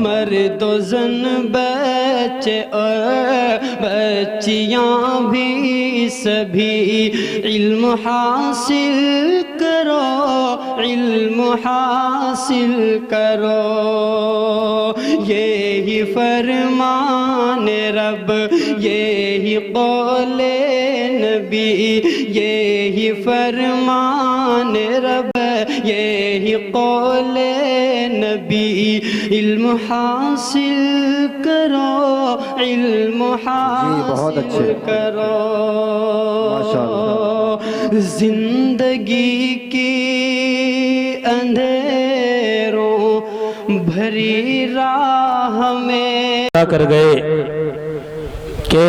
مرد و زن بچے اور بچیاں بھی سبھی علم حاصل کرو، علم حاصل کرو، یہی فرمان رب، یہی قول نبی، یہی فرمان رب، یہی قول نبی، علم حاصل کرو، علم حاصل کرو، زندگی کی اندھیروں بھری راہ میں کر گئے کہ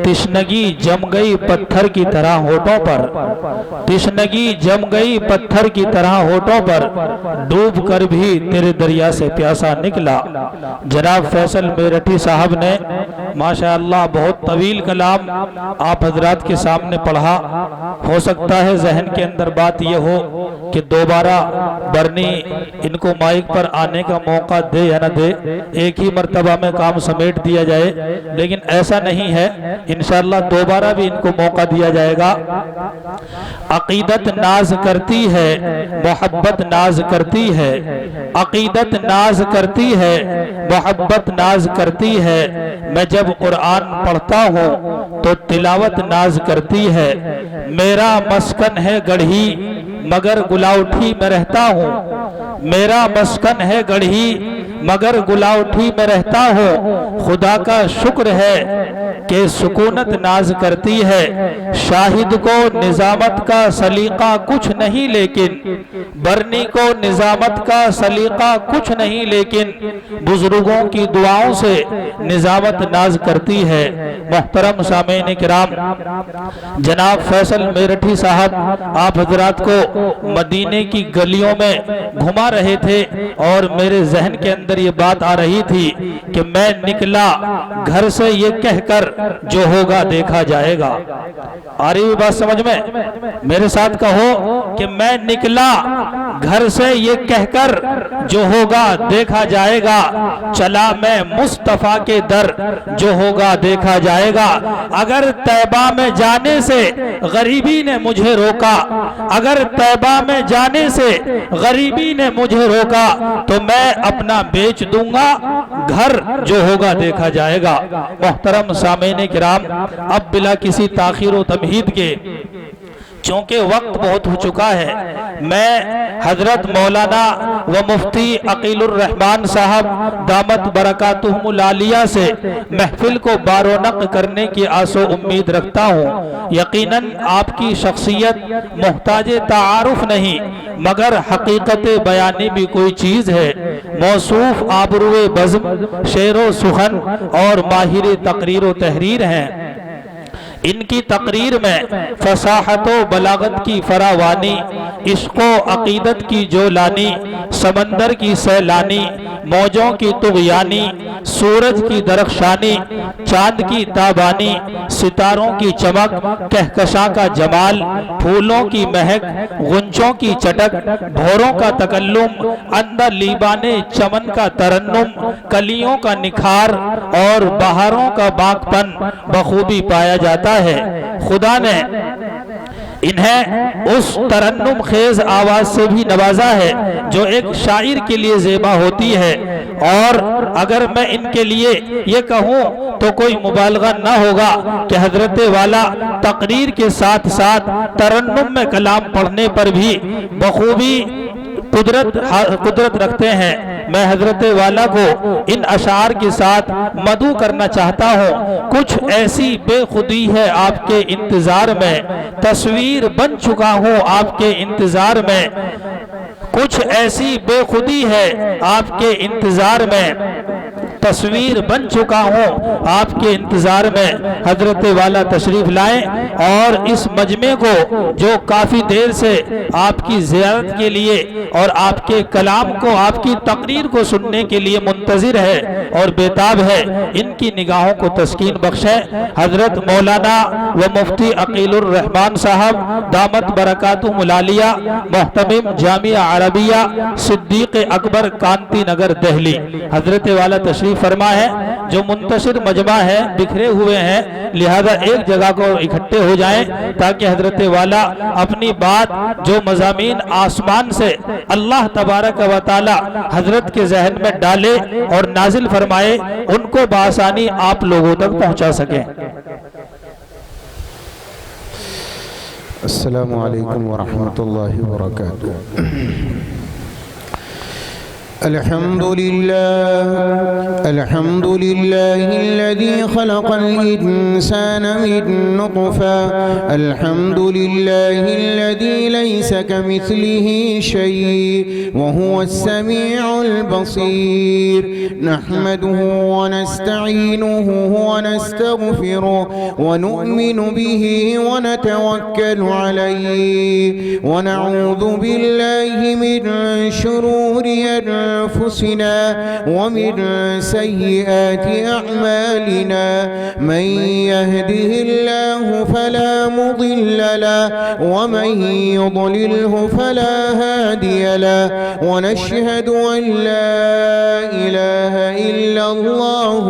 تشنگی جم گئی پتھر کی طرح ہونٹوں پر، تشنگی جم گئی پتھر کی طرح ہونٹوں پر، ڈوب کر بھی تیرے دریا سے پیاسا نکلا۔ جناب فیصل میرٹھی صاحب نے ماشاءاللہ بہت طویل کلام آپ حضرات کے سامنے پڑھا۔ ہو سکتا ہے ذہن کے اندر بات یہ ہو کہ دوبارہ برنی ان کو مائک پر آنے کا موقع دے یا نہ دے، ایک ہی مرتبہ میں کام سمیٹ دیا جائے، لیکن ایسا نہیں ہے، انشاءاللہ دوبارہ بھی ان کو موقع دیا جائے گا۔ عقیدت ناز کرتی ہے، محبت ناز کرتی ہے، عقیدت ناز کرتی ہے، محبت ناز کرتی ہے، میں جب قرآن پڑھتا ہوں تو تلاوت ناز کرتی ہے، میرا مسکن ہے گڑھی مگر گلاوٹھی میں رہتا ہوں، میرا مسکن ہے گڑھی مگر گلاوٹھی میں رہتا ہوں، خدا کا شکر ہے کہ سکونت ناز کرتی ہے، شاہد کو نظامت کا سلیقہ کچھ نہیں لیکن، برنی کو نظامت کا سلیقہ کچھ نہیں لیکن، بزرگوں کی دعاؤں سے نظامت ناز کرتی ہے۔ محترم سامعین کرام، جناب فیصل میرٹھی صاحب آپ حضرات کو مدینے کی گلیوں میں گھما رہے تھے اور میرے ذہن کے اندر یہ بات آ رہی تھی کہ میں نکلا گھر سے یہ کہہ کر جو ہوگا دیکھا جائے گا۔ آ رہی بات سمجھ میں؟ میرے ساتھ کہو کہ میں نکلا گھر سے یہ کہہ کر جو ہوگا دیکھا جائے گا، چلا میں مصطفیٰ کے در جو ہوگا دیکھا جائے گا۔ اگر طیبہ میں جانے سے غریبی نے مجھے روکا، اگر طیبہ میں جانے سے غریبی نے مجھے روکا تو میں اپنا بیچ دوں گا، گھر جو ہوگا دیکھا جائے گا۔ محترم سامعین کرام، اب بلا کسی تاخیر و تمہید کے چونکہ وقت بہت ہو چکا ہے، میں حضرت مولانا و مفتی عقیل الرحمن صاحب دامت برکاتہم العالیہ سے محفل کو بارونق کرنے کی آس و امید رکھتا ہوں۔ یقیناً آپ کی شخصیت محتاج تعارف نہیں مگر حقیقت بیانی بھی کوئی چیز ہے، موصوف آبروئے بزم، شعر و سخن اور ماہر تقریر و تحریر ہیں۔ ان کی تقریر میں فصاحت و بلاغت کی فراوانی، عشق و عقیدت کی جولانی، سمندر کی سیلانی، موجوں کی طغیانی، سورج کی درخشانی، چاند کی تابانی، ستاروں کی چمک، کہکشاں کا جمال، پھولوں کی مہک، غنچوں کی چٹک، بھوروں کا تکلم، اندر لیبانے چمن کا ترنم، کلیوں کا نکھار اور بہاروں کا باغپن بخوبی پایا جاتا ہے۔ خدا نے انہیں اس ترنم خیز آواز سے بھی نوازا ہے جو ایک شاعر کے لیے زیبا ہوتی ہے، اور اگر میں ان کے لیے یہ کہوں تو کوئی مبالغہ نہ ہوگا کہ حضرت والا تقریر کے ساتھ ساتھ ترنم میں کلام پڑھنے پر بھی بخوبی قدرت رکھتے ہیں۔ میں حضرت والا کو ان اشعار کے ساتھ مدعو کرنا چاہتا ہوں۔ کچھ ایسی بے خودی ہے آپ کے انتظار میں، تصویر بن چکا ہوں آپ کے انتظار میں، کچھ ایسی بے خودی ہے آپ کے انتظار میں، تصویر بن چکا ہوں، آپ کے انتظار میں حضرت والا تشریف لائیں اور اس مجمع کو جو کافی دیر سے آپ کی زیارت کے لیے اور آپ کے کلام کو، آپ کی تقریر کو سننے کے لیے منتظر ہے اور بیتاب ہے، ان کی نگاہوں کو تسکین بخشیں۔ حضرت مولانا و مفتی عقیل الرحمن صاحب دامت برکاتہم العالیہ، محتمم جامعہ عربیہ صدیق اکبر کانتی نگر دہلی، حضرت والا تشریف فرما ہے۔ جو منتشر مجمع ہے، بکھرے ہوئے ہیں، لہذا ایک جگہ کو اکٹھے ہو جائیں تاکہ حضرت والا اپنی بات جو مضامین آسمان سے اللہ تبارک و تعالی حضرت کے ذہن میں ڈالے اور نازل فرمائے، ان کو بآسانی آپ لوگوں تک پہنچا سکیں۔ السلام علیکم ورحمۃ اللہ وبرکاتہ۔ الحمد لله الذي خلق الإنسان من نطفة، الحمد لله الذي ليس كمثله شيء وهو السميع البصير، نحمده ونستعينه ونستغفره ونؤمن به ونتوكل عليه ونعوذ بالله من شرور أنفسنا ومن سيئات أعمالنا، من يهده الله فلا مضل له ومن يضلله فلا هادي له، ونشهد أن لا إله إلا الله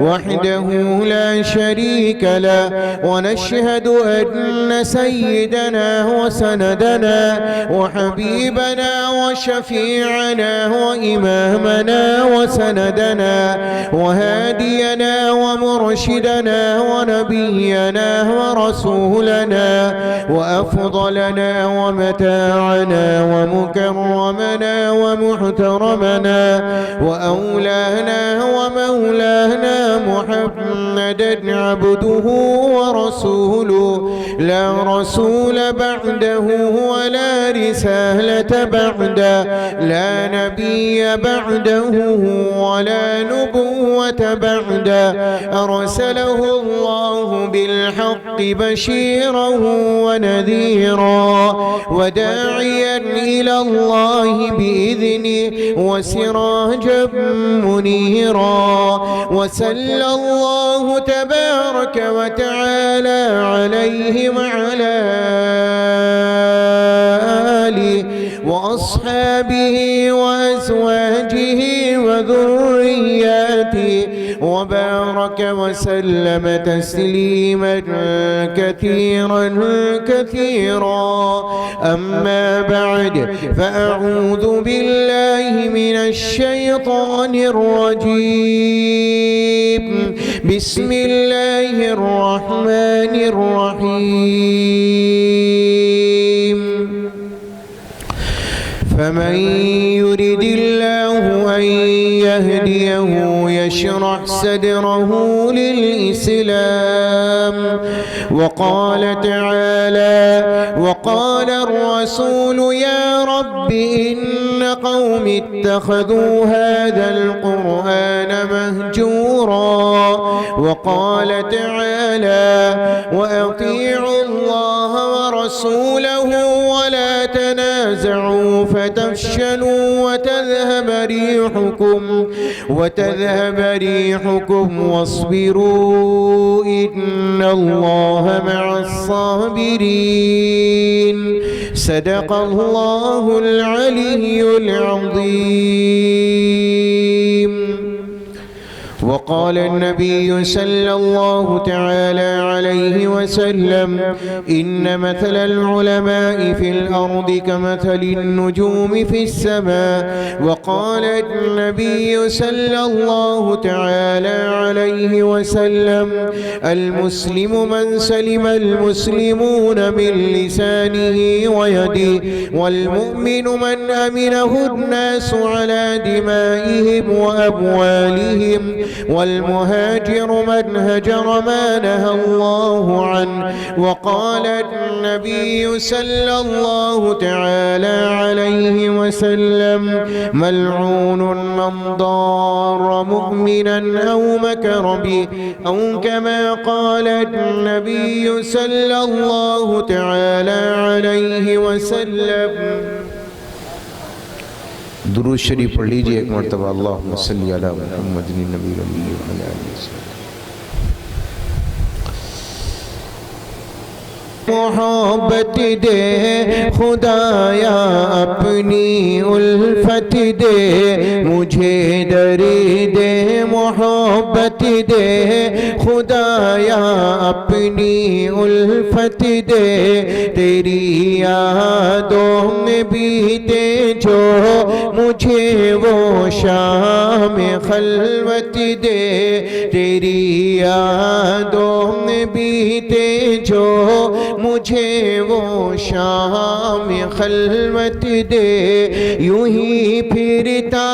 وحده لا شريك له، ونشهد أن سيدنا وسندنا وحبيبنا وشفيعنا وإمامنا وسندنا وهادينا ومرشدنا ونبينا ورسولنا وأفضلنا ومتاعنا ومكرمنا ومحترمنا وأولانا ومولانا محمدا عبده ورسوله، لا رسول بعده ولا رسالة بعده، لا نبي بعده ولا نبوة بعده، أرسله الله بالحق بشيرا ونذيرا وداعيا إلى الله بإذنه وسراجا منيرا، وصلى الله تبارك وتعالى عليه وعلى آله وأصحابه وأزواجه وذرياته، وبارك وسلم تسليما كثيرا كثيرا، أما بعد، فأعوذ بالله من الشيطان الرجيم، بسم الله الرحمن الرحيم، فمن يرد الله أن يهديه يشرح صدره للإسلام، وقال تعالى: وقال الرسول يا رب إن قوم اتخذوا هذا القرآن مهجورا، وقال تعالى: وأطيعوا الله ورسوله ولا تنازعوا فتفشلوا وتذهب ريحكم واصبروا إن الله مع الصابرين، صدق الله العلي العظيم۔ وقال النبي صلى الله تعالى عليه وسلم: إن مثل العلماء في الأرض كمثل النجوم في السماء، وقال النبي صلى الله تعالى عليه وسلم: المسلم من سلم المسلمون من لسانه ويده، والمؤمن من أمنه الناس على دمائهم وأموالهم، والمهاجر من هجر ما نهى الله عنه. وقال النبي صلى الله تعالى عليه وسلم ملعون من ضار مؤمنا أو مكر به أو كما قال النبي صلى الله تعالى عليه وسلم. درود شریف پڑھ لیجئے ایک مرتبہ. اللہم صلی علی محمد النبی الامی وعلی آلہ وسلم. محبت دے خدایا اپنی الفت دے مجھے درد محبت دے خدایا اپنی الفت دے. تیری یادوں میں بیتے جو مجھے وہ شام خلوت دے. تیری یادوں میں بیتے جو مجھے وہ شام خلوت دے. یوں ہی پھرتا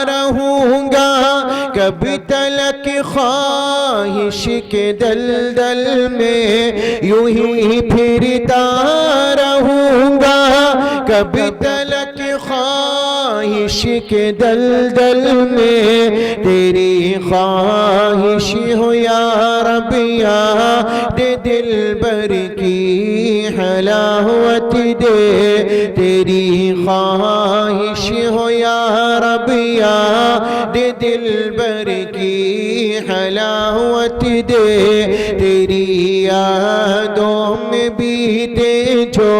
رہوں گا کب تلک خواہش کے دلدل میں. یوں ہی پھرتا رہوں گا کب تلک خواہش کے دلدل میں. تیری خواہش ہو یا رب یاد دلبر کی حلاوت دے. تیری خواہش ہو یا رب یاد دلبر کی حلاوت دے. تیری یادوں میں بیتے جو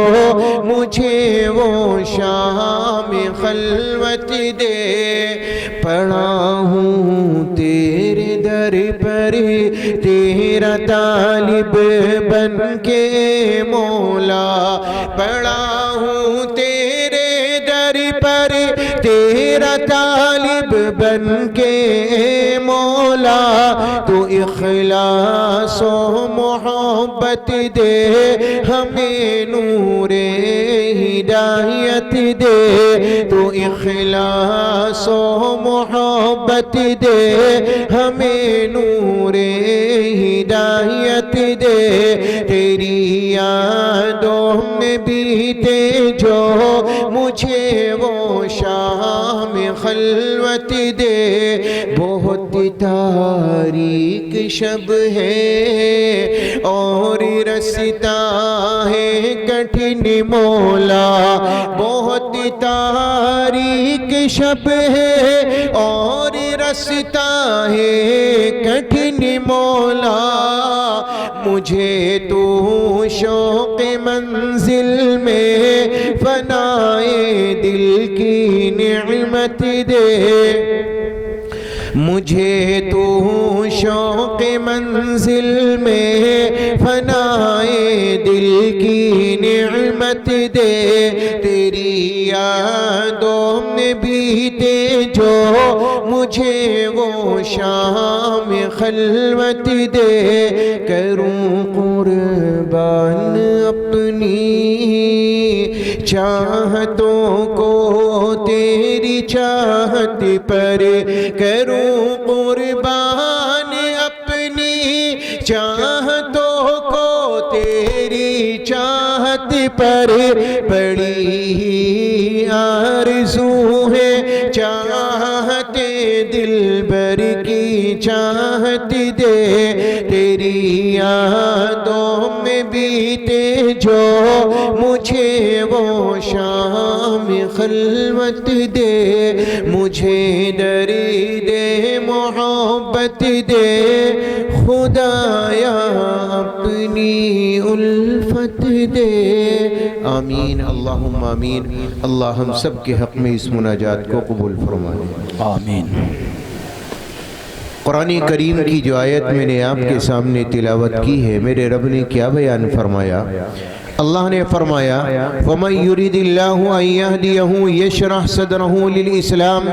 مجھے وہ شام خلوت دے. پڑا ہوں تیرے در پر تیرا طالب بن کے مولا. پڑا ہوں تیرے در پر تیرا طالب بن کے مولا. تو اخلاص و محبت دے ہمیں نور ہدایت دے. تو اخلاص و محبت دے ہمیں نور ہدایت دے. تیری یادوں میں بیتے جو مجھے وہ شام خلوت دے. بہت تاریک شب ہے اور رستا ہے کٹھن مولا. بہت تاریک شب ہے اور رستا ہے کٹھن مولا. مجھے تو شوق منزل میں فنائے دل کی نعمت دے. مجھے تو شوق منزل میں فنائے دل کی نعمت دے. تیری یادوں میں بیتے جو مجھے وہ شام خلوت دے. کروں قربان اپنی چاہتوں کو تیری چاہت پر. کروں قربان اپنی چاہتوں کو تیری چاہت پر. بڑی آرزو ہے چاہت دلبر کی چاہت دے. تیری یادوں میں بیتے جو مجھے وہ شام خلوت دے. مجھے درد محبت دے خدایا اپنی الفت دے. آمین اللہم آمین. اللہ ہم سب کے حق میں اس مناجات کو قبول فرمائے. آمین. قرآن کریم کی جو آیت میں نے آپ کے سامنے تلاوت کی ہے، میرے رب نے کیا بیان فرمایا؟ اللہ نے فرمایا وَمَن يُرِدِ اللَّهُ أَن يَهْدِيَهُ يَشْرَحْ صَدْرَهُ لِلْإِسْلَامِ،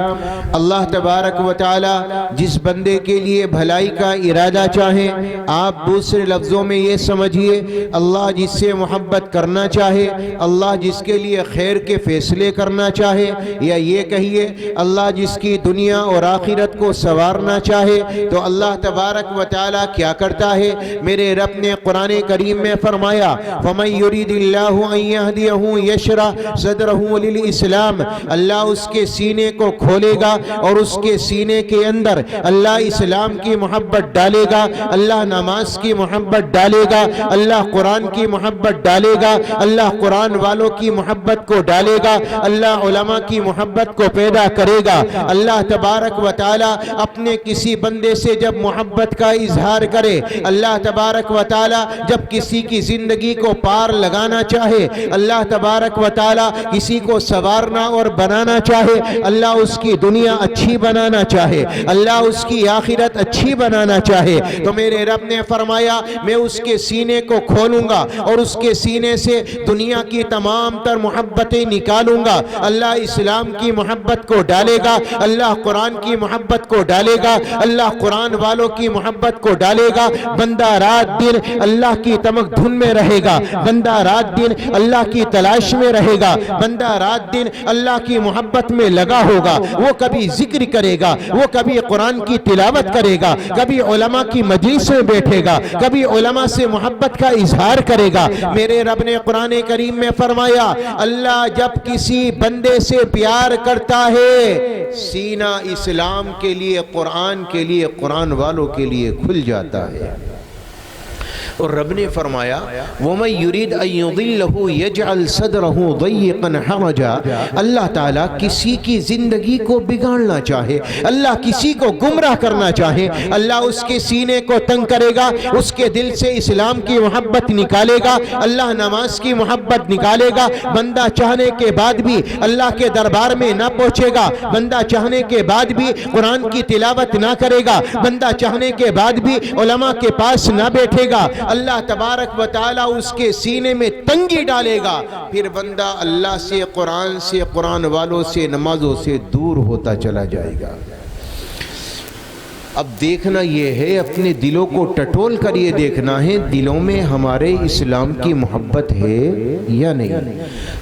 اللہ تبارک و تعالی جس بندے کے لیے بھلائی کا ارادہ چاہے، آپ دوسرے لفظوں میں یہ سمجھیے اللہ جس سے محبت کرنا چاہے، اللہ جس کے لیے خیر کے فیصلے کرنا چاہے، یا یہ کہیے اللہ جس کی دنیا اور آخرت کو سنوارنا چاہے، تو اللہ تبارک و تعالی کیا کرتا ہے؟ میرے رب نے قرآن کریم میں فرمایا وَمَن يُرِدِ اللَّهُ أَن يَهْدِيَهُ يَشْرَحْ صَدْرَهُ لِلْإِسْلَامِ، اللہ اس کے سینے کو کھولے گا اور اس کے سینے کے اندر اللہ اسلام کی محبت ڈالے گا، اللہ نماز کی محبت ڈالے گا، اللہ قرآن کی محبت ڈالے گا، اللہ قرآن والوں کی محبت کو ڈالے گا، اللہ علماء کی محبت کو پیدا کرے گا۔ اللہ تبارک و تعالی اپنے کسی بندے سے جب محبت کا اظہار کرے، اللہ تبارک و تعالی جب کسی کی زندگی کو پار لگانا چاہے، اللہ تبارک و تعالی کسی کو سنوارنا اور بنانا چاہے، اللہ اس کی دنیا اچھی بنانا چاہے، اللہ اس کی آخرت اچھی بنانا چاہے، تو میرے رب نے فرمایا میں اس کے سینے کو کھولوں گا اور اس کے سینے سے دنیا کی تمام تر محبتیں نکالوں گا، اللہ اسلام کی محبت کو ڈالے گا، اللہ قرآن کی محبت کو ڈالے گا، اللہ قرآن والوں کی محبت کو ڈالے گا۔ بندہ رات دن اللہ کی تمک دھن میں رہے گا، بندہ رات دن اللہ کی تلاش میں رہے گا، بندہ رات دن اللہ کی محبت میں لگا ہوگا، وہ کبھی ذکر کرے گا، وہ کبھی قرآن کی تلاوت کرے گا، کبھی علماء کی مجلس میں بیٹھے گا، کبھی علماء سے محبت کا اظہار کرے گا۔ میرے رب نے قرآن کریم میں فرمایا اللہ جب کسی بندے سے پیار کرتا ہے سینہ اسلام کے لیے، قرآن کے لیے، قرآن والوں کے لیے کھل جاتا ہے۔ اور رب نے فرمایا وَمَن يُرِدْ أَن يُضِلَّهُ يَجْعَلْ صَدْرَهُ ضَيِّقًا حَرَجًا، اللہ تعالیٰ کسی کی زندگی کو بگاڑنا چاہے، اللہ کسی کو گمراہ کرنا چاہے، اللہ اس کے سینے کو تنگ کرے گا، اس کے دل سے اسلام کی محبت نکالے گا، اللہ نماز کی محبت نکالے گا۔ بندہ چاہنے کے بعد بھی اللہ کے دربار میں نہ پہنچے گا، بندہ چاہنے کے بعد بھی قرآن کی تلاوت نہ کرے گا، بندہ چاہنے کے بعد بھی علماء کے پاس نہ بیٹھے گا، اللہ تبارک و تعالی اس کے سینے میں تنگی ڈالے گا، پھر بندہ اللہ سے، قرآن سے، قرآن والوں سے، نمازوں سے دور ہوتا چلا جائے گا۔ اب دیکھنا یہ ہے اپنے دلوں کو ٹٹول کر یہ دیکھنا ہے دلوں میں ہمارے اسلام کی محبت ہے یا نہیں،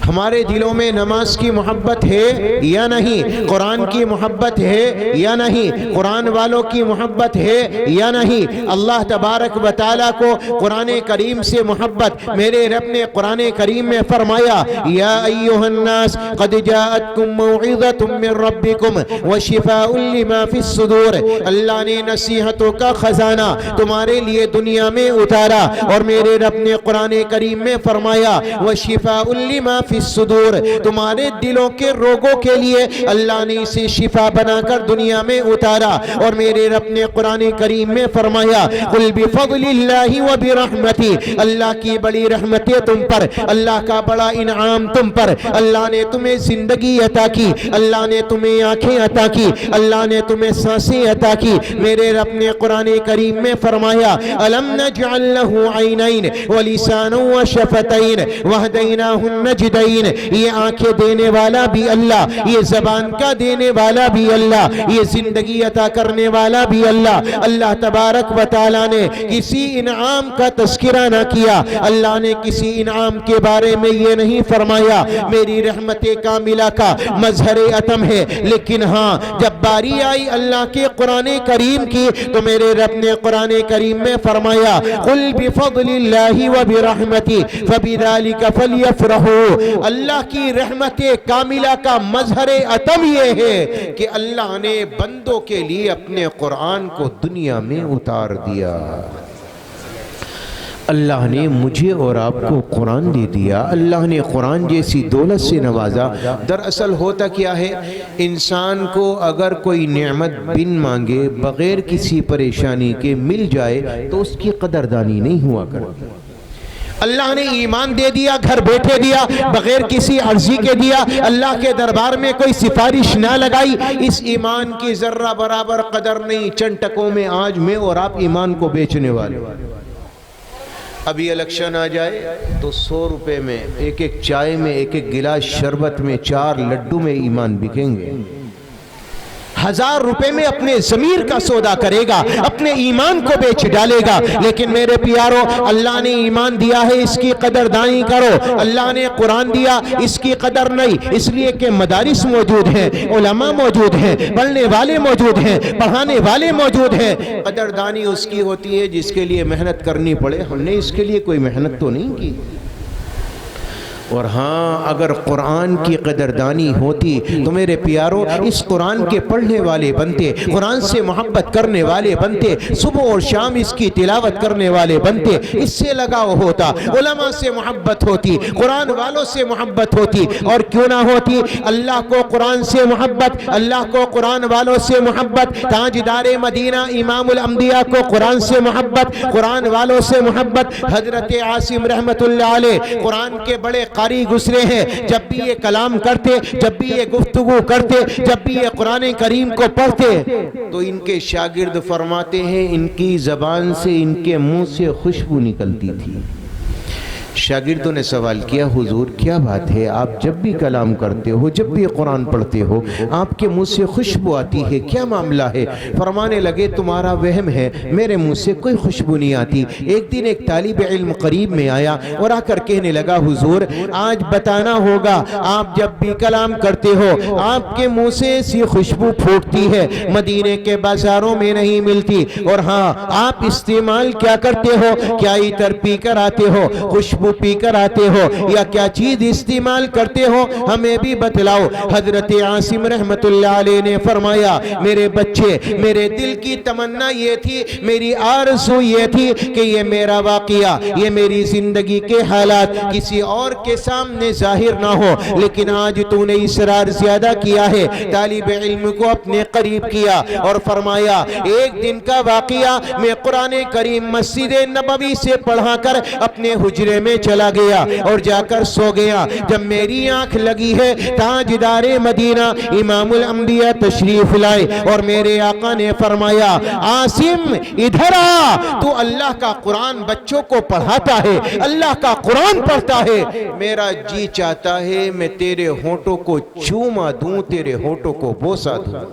ہمارے دلوں میں نماز کی محبت ہے یا نہیں، قرآن کی محبت ہے یا نہیں، قرآن والوں کی محبت ہے یا نہیں۔ اللہ تبارک و تعالیٰ کو قرآن کریم سے محبت، میرے رب نے قرآن کریم میں فرمایا یا ایھا الناس قد جاءتکم موعظۃ من ربکم وشفاء لما فی الصدور، اللہ نے نصیحتوں کا خزانہ تمہارے لیے دنیا میں اتارا، اور میرے رب نے قرآن کریم میں فرمایا وشفاء لما فی الصدور، تمہارے دلوں کے روگوں کے لیے اللہ نے اسے شفا بنا کر دنیا میں اتارا، اور میرے رب نے قرآن کریم میں فرمایا قل بفضل اللہ وبرحمتہ، اللہ کی بڑی رحمتیں تم پر، اللہ کا بڑا انعام تم پر، اللہ نے تمہیں زندگی عطا کی، اللہ نے تمہیں آنکھیں عطا کی، اللہ نے تمہیں سانسیں عطا کی۔ میرے رب نے قرآن کریم میں فرمایا الم نجعل له عینین ولسانا وشفتین وہدیناہ النجدین، یہ آنکھیں دینے والا بھی اللہ، یہ زبان کا دینے والا بھی اللہ، یہ زندگی عطا کرنے والا بھی اللہ۔ اللہ تبارک و تعالیٰ نے کسی انعام کا تذکرہ نہ کیا، اللہ نے کسی انعام کے بارے میں یہ نہیں فرمایا میری رحمت کاملہ کا مظہر عتم ہے، لیکن ہاں جب باری آئی اللہ کے قرآن کریم کی تو میرے رب نے قرآن کریم میں فرمایا قل بفضل اللہ وبرحمتہ فبذلک فلیفرحوا، اللہ کی رحمت کاملہ کا مظہر عتم یہ ہے کہ اللہ نے بندوں کے لیے اپنے قرآن کو دنیا میں اتار دیا۔ اللہ نے مجھے اور آپ کو قرآن دے دیا، اللہ نے قرآن جیسی دولت سے نوازا۔ دراصل ہوتا کیا ہے، انسان کو اگر کوئی نعمت بن مانگے بغیر کسی پریشانی کے مل جائے تو اس کی قدردانی نہیں ہوا کرتی۔ اللہ نے ایمان دے دیا، گھر بیٹھے دیا، بغیر کسی عرضی کے دیا، اللہ کے دربار میں کوئی سفارش نہ لگائی، اس ایمان کی ذرہ برابر قدر نہیں۔ چند ٹکوں میں آج میں اور آپ ایمان کو بیچنے والے، ابھی الیکشن آ جائے تو 100 روپے میں ایک ایک چائے میں ایک ایک گلاس شربت میں 4 لڈو میں ایمان بکیں گے. 1000 روپے میں اپنے ضمیر کا سودا کرے گا, اپنے ایمان کو بیچ ڈالے گا. لیکن میرے پیارو, اللہ نے ایمان دیا ہے, اس کی قدردانی کرو. اللہ نے قرآن دیا, اس کی قدر نہیں, اس لیے کہ مدارس موجود ہیں, علماء موجود ہیں, پڑھنے والے موجود ہیں, پڑھانے والے موجود ہیں. قدردانی اس کی ہوتی ہے جس کے لیے محنت کرنی پڑے. ہم نے اس کے لیے کوئی محنت تو نہیں کی. اور ہاں, اگر قرآن کی قدردانی ہوتی تو میرے پیارو اس قرآن کے پڑھنے والے بنتے, قرآن سے محبت کرنے والے بنتے, صبح اور شام اس کی تلاوت کرنے والے بنتے. اس سے لگاؤ ہوتا, علماء سے محبت ہوتی, قرآن والوں سے محبت ہوتی. اور کیوں نہ ہوتی؟ اللہ کو قرآن سے محبت, اللہ کو قرآن والوں سے محبت. تاجدار مدینہ امام الانبیاء کو قرآن سے محبت, قرآن والوں سے محبت. حضرت عاصم رحمت اللہ علیہ قرآن کے بڑے قاری گزرے ہیں. جب بھی یہ کلام کرتے, جب بھی یہ گفتگو کرتے, جب بھی یہ قرآن کریم کو پڑھتے تو ان کے شاگرد فرماتے ہیں ان کی زبان سے, ان کے منہ سے خوشبو نکلتی تھی. شاگردوں نے سوال کیا, حضور کیا بات ہے, آپ جب بھی کلام کرتے ہو, جب بھی قرآن پڑھتے ہو, آپ کے منہ سے خوشبو آتی ہے, کیا معاملہ ہے؟ فرمانے لگے تمہارا وہم ہے, میرے منہ سے کوئی خوشبو نہیں آتی. ایک دن ایک طالب علم قریب میں آیا اور آ کر کہنے لگا, حضور آج بتانا ہوگا, آپ جب بھی کلام کرتے ہو آپ کے منہ سے ایسی خوشبو پھوٹتی ہے, مدینے کے بازاروں میں نہیں ملتی. اور ہاں, آپ استعمال کیا کرتے ہو؟ کیا عطر پی کر آتے ہو, خوشبو پی کر آتے ہو, یا کیا چیز استعمال کرتے ہو؟ ہمیں بھی بتلاؤ. حضرت عاصم رحمت اللہ علیہ نے فرمایا, میرے بچے, میرے دل کی تمنا یہ تھی, میری آرزو یہ تھی کہ یہ میرا واقعہ, یہ میری زندگی کے حالات کسی اور کے سامنے ظاہر نہ ہو. لیکن آج تو نے اصرار زیادہ کیا ہے, طالب علم کو اپنے قریب کیا اور فرمایا, ایک دن کا واقعہ, میں قرآن کریم مسجد نبوی سے پڑھا کر اپنے حجرے میں چلا گیا اور جا کر سو گیا. جب میری آنکھ لگی ہے, تاجدار مدینہ امام الانبیاء تشریف لائے اور میرے آقا نے فرمایا, عاصم ادھر آ, تو اللہ کا قرآن بچوں کو پڑھاتا ہے, اللہ کا قرآن پڑھتا ہے. میرا جی چاہتا ہے میں تیرے ہونٹوں کو چوما دوں, تیرے ہونٹوں کو بوسا دوں.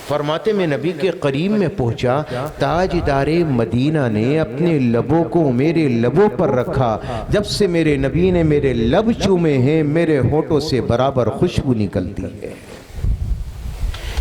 فرماتے میں نبی کے قریب میں پہنچا, تاجدار مدینہ نے اپنے لبوں کو میرے لبوں پر رکھا. جب سے میرے نبی نے میرے لب چومے ہیں, میرے ہونٹوں سے برابر خوشبو نکلتی ہے.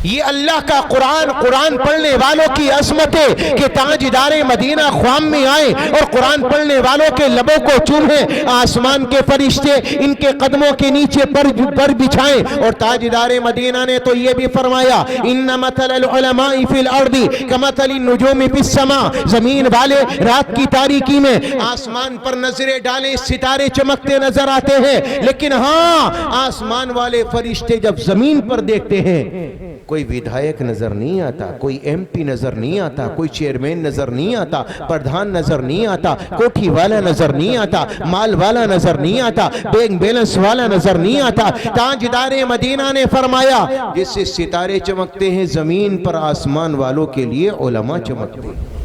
یہ اللہ کا قرآن, قرآن پڑھنے والوں کی عظمت ہے کہ تاجدار مدینہ خوام میں آئے اور قرآن پڑھنے والوں کے لبوں کو چومیں. آسمان کے فرشتے ان کے قدموں کے نیچے پر بچھائیں. اور تاجدار مدینہ نے تو یہ بھی فرمایا, ان مثل العلماء فی الارض کمثل النجوم فی السماء. زمین والے رات کی تاریکی میں آسمان پر نظریں ڈالیں, ستارے چمکتے نظر آتے ہیں, لیکن ہاں آسمان والے فرشتے جب زمین پر دیکھتے ہیں, کوئی ودھائک نظر نہیں آتا, کوئی ایم پی نظر نہیں آتا, کوئی چیئرمین نظر نہیں آتا, پردھان نظر نہیں آتا, کوٹھی والا نظر نہیں آتا, مال والا نظر نہیں آتا, بینک بیلنس والا نظر نہیں آتا. تاجدار مدینہ نے فرمایا, جس سے ستارے چمکتے ہیں زمین پر, آسمان والوں کے لیے علماء چمکتے ہیں.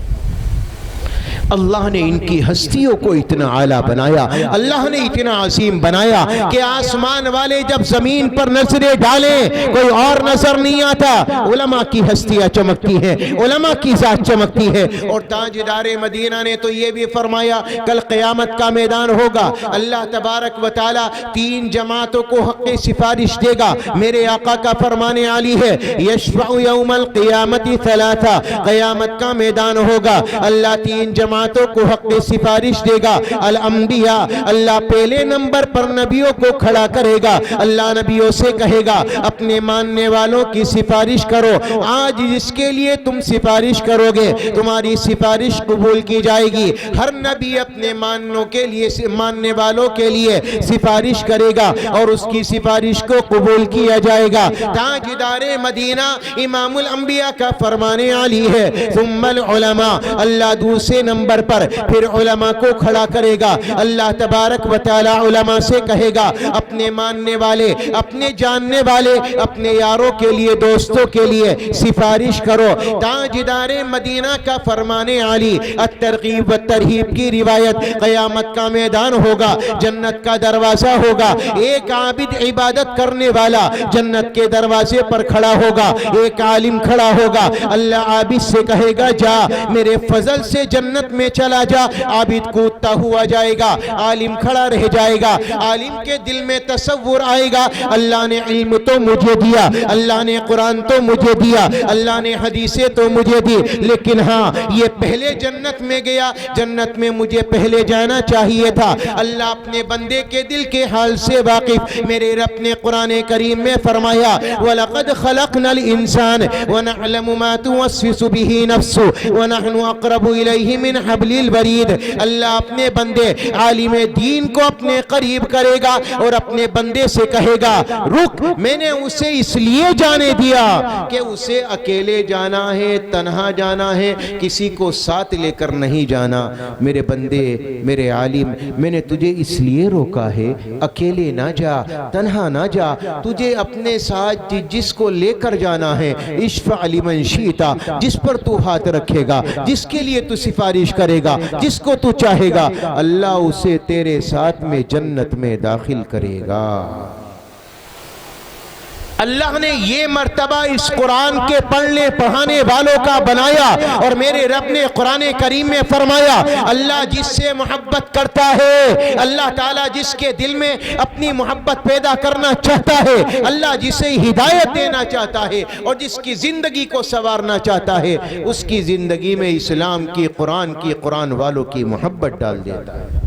اللہ نے ان کی ہستیوں کو اتنا اعلیٰ بنایا, اللہ نے اتنا عظیم بنایا کہ آسمان والے جب زمین پر نظریں ڈالیں کوئی اور نظر نہیں آتا, علماء کی ہستیاں چمکتی ہیں, علماء کی ذات چمکتی ہے. اور تاجدار مدینہ نے تو یہ بھی فرمایا, کل قیامت کا میدان ہوگا, اللہ تبارک و تعالی 3 جماعتوں کو حق سفارش دے گا. میرے آقا کا فرمان عالی ہے, یشفع یوم القیامت 3, قیامت کا میدان ہوگا, اللہ 3 جماعتوں کو حق سفارش دے گا. الانبیاء, اللہ پہلے نمبر پر نبیوں کو کھڑا کرے گا. اللہ نبیوں سے کہے گا, اپنے ماننے والوں کی سفارش کرو. آج جس کے لیے تم سفارش کرو گے تمہاری سفارش قبول کی جائے گی. ہر نبی اپنے ماننے والوں کے لیے سفارش کرے گا اور اس کی سفارش کو قبول کیا جائے گا. تاجدار مدینہ امام الانبیاء کا فرمان عالی ہے, ثم العلماء, اللہ دوسرے نمبر نمبر پر پھر علماء کو کھڑا کرے گا. اللہ تبارک و تعالی علماء سے کہے گا اپنے ماننے والے, اپنے جاننے والے, اپنے یاروں کے لیے, دوستوں کے لیے سفارش کرو. تاجدار مدینہ کا فرمان علی, الترغیب و ترہیب کی روایت, قیامت کا میدان ہوگا, جنت کا دروازہ ہوگا, ایک عابد عبادت کرنے والا جنت کے دروازے پر کھڑا ہوگا, ایک عالم کھڑا ہوگا. اللہ عابد سے کہے گا جا میرے فضل سے جنت میں چلا جا. عابد کودتا ہوا جائے گا, عالم کھڑا رہ جائے گا. عالم کے دل میں تصور آئے گا اللہ نے علم تو مجھے دیا, اللہ نے قرآن تو مجھے دیا, اللہ نے حدیثیں تو مجھے دی, لیکن ہاں یہ پہلے جنت میں گیا, جنت میں مجھے پہلے جانا چاہیے تھا. اللہ اپنے بندے کے دل کے حال سے واقف. میرے رب نے قرآن کریم میں فرمایا وَلَقَدْ خَلَقْنَا الْإِنسَانَ وَنَعْلَمُ مَا تُوَسْوِسُ بِهِ نَفْسُهُ وَنَحْنُ أَقْرَبُ إِلَيْهِ مِنْ حَبْلِ الْوَرِيدِ. اللہ اپنے بندے عالم دین کو اپنے قریب کرے گا اور اپنے بندے سے کہے گا رک, میں نے اسے اس لیے جانے دیا کہ اسے اکیلے جانا ہے, تنہا جانا ہے, کسی کو ساتھ لے کر نہیں جانا. میرے بندے, میرے عالم, میں نے تجھے اس لیے روکا ہے اکیلے نہ جا, تنہا نہ جا, تجھے اپنے ساتھ جس کو لے کر جانا ہے اشفع لمن شئت, جس پر تو ہاتھ رکھے گا, جس کے لیے تو سفارش کرے گا, جس کو تو چاہے گا, اللہ اسے تیرے ساتھ میں جنت میں داخل کرے گا. اللہ نے یہ مرتبہ اس قرآن کے پڑھنے پڑھانے والوں کا بنایا. اور میرے رب نے قرآن کریم میں فرمایا اللہ جس سے محبت کرتا ہے, اللہ تعالیٰ جس کے دل میں اپنی محبت پیدا کرنا چاہتا ہے, اللہ جسے ہدایت دینا چاہتا ہے اور جس کی زندگی کو سنوارنا چاہتا ہے, اس کی زندگی میں اسلام کی, قرآن کی, قرآن والوں کی محبت ڈال دیتا ہے.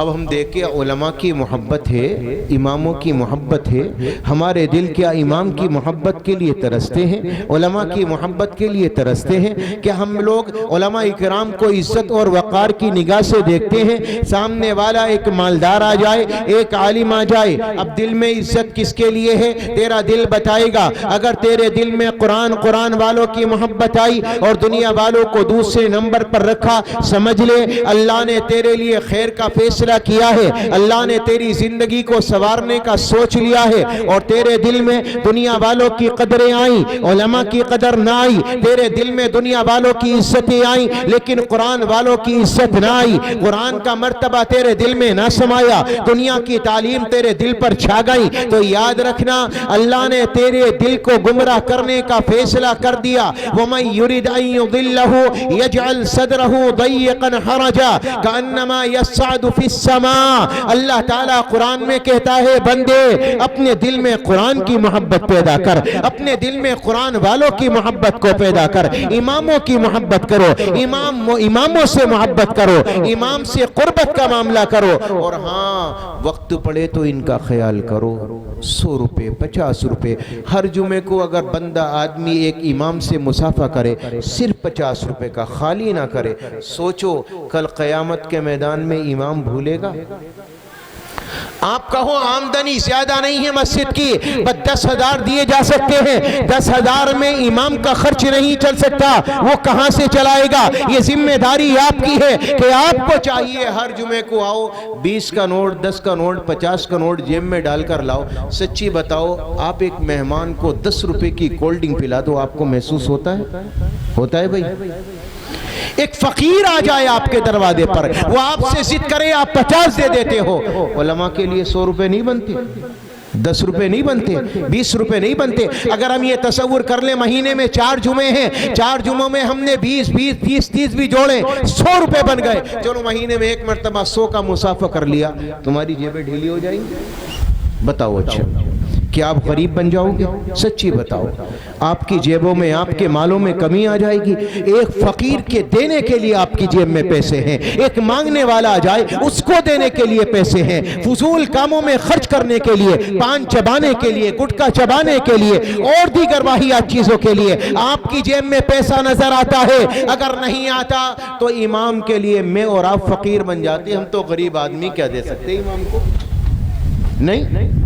اب ہم دیکھیں علماء کی محبت ہے, اماموں کی محبت ہے. ہمارے دل کیا امام کی محبت کے لیے ترستے ہیں, علماء کی محبت کے لیے ترستے ہیں کہ ہم لوگ علماء اکرام کو عزت اور وقار کی نگاہ سے دیکھتے ہیں. سامنے والا ایک مالدار آ جائے, ایک عالم آ جائے, اب دل میں عزت کس کے لیے ہے تیرا دل بتائے گا. اگر تیرے دل میں قرآن والوں کی محبت آئی اور دنیا والوں کو دوسرے نمبر پر رکھا, سمجھ لے اللہ نے تیرے لیے خیر کا فیصلہ کیا ہے, اللہ نے تیری زندگی کو سنوارنے کا سوچ لیا ہے. اور تیرے دل میں دنیا والوں کی قدریں آئیں, علماء کی قدر نہ آئی, تیرے دل میں دنیا والوں کی عزتیں آئیں لیکن قرآن والوں کی عزت نہ آئی, قرآن کا مرتبہ تیرے دل میں نہ سمایا, دنیا کی تعلیم تیرے دل پر چھا گئی, تو یاد رکھنا اللہ نے تیرے دل کو گمراہ کرنے کا فیصلہ کر دیا. وَمَن يُرِدْ أَن يُضِلَّهُ يَجْعَلْ صَدْرَهُ ضَيِّقًا حَرَجًا كَأَنَّمَا يَصْعَدُ فِي السماء. اللہ تعالیٰ قرآن میں کہتا ہے بندے اپنے دل میں قرآن کی محبت پیدا کر, اپنے دل میں قرآن والوں کی محبت کو پیدا کر, اماموں کی محبت کرو, اماموں سے محبت کرو, امام سے قربت کا معاملہ کرو. اور ہاں وقت پڑے تو ان کا خیال کرو. 100 روپے 50 روپے ہر جمعے کو اگر بندہ آدمی ایک امام سے مسافہ کرے, صرف 50 روپے کا, خالی نہ کرے. سوچو کل قیامت کے میدان میں امام بھولے گا. آپ کہو آمدنی زیادہ نہیں ہے مسجد کی, بس 10,000 دیے جا سکتے ہیں, 10,000 میں امام کا خرچ نہیں چل سکتا, وہ کہاں سے چلائے گا؟ یہ ذمہ داری آپ کی ہے کہ آپ کو چاہیے ہر جمعے کو آؤ, 20 کا نوٹ, 10 کا نوٹ, 50 کا نوٹ جیب میں ڈال کر لاؤ. سچی بتاؤ آپ ایک مہمان کو 10 روپے کی کولڈ ڈرنک پلا دو, آپ کو محسوس ہوتا ہے؟ ہوتا ہے بھائی. ایک فقیر آ جائے آپ کے دروازے پر, وہ آپ سے ضد کرے, آپ 50 دے دیتے ہو. علماء کے لیے 100 روپے نہیں بنتے, 10 روپے نہیں بنتے, 20 روپے نہیں بنتے. اگر ہم یہ تصور کر لیں مہینے میں 4 جمعے ہیں, 4 جمعوں میں ہم نے 20 30 بھی جوڑے, 100 روپے بن گئے. چلو مہینے میں ایک مرتبہ 100 کا مسافہ کر لیا, تمہاری جیبیں ڈھیلی ہو جائیں گی؟ بتاؤ اچھا کیا آپ غریب بن جاؤ گے؟ سچی بتاؤ, آپ کی جیبوں میں, آپ کے مالوں میں کمی آ جائے گی. ایک فقیر کے دینے کے لیے آپ کی جیب میں پیسے ہیں, ایک مانگنے والا آ جائے اس کو دینے کے لیے پیسے ہیں, فضول کاموں میں خرچ کرنے کے لیے, پان چبانے کے لیے, گٹکا چبانے کے لیے اور دیگر واہیات چیزوں کے لیے آپ کی جیب میں پیسہ نظر آتا ہے. اگر نہیں آتا تو امام کے لیے میں اور آپ فقیر بن جاتے. ہم تو غریب آدمی کیا دے سکتے امام کو؟ نہیں.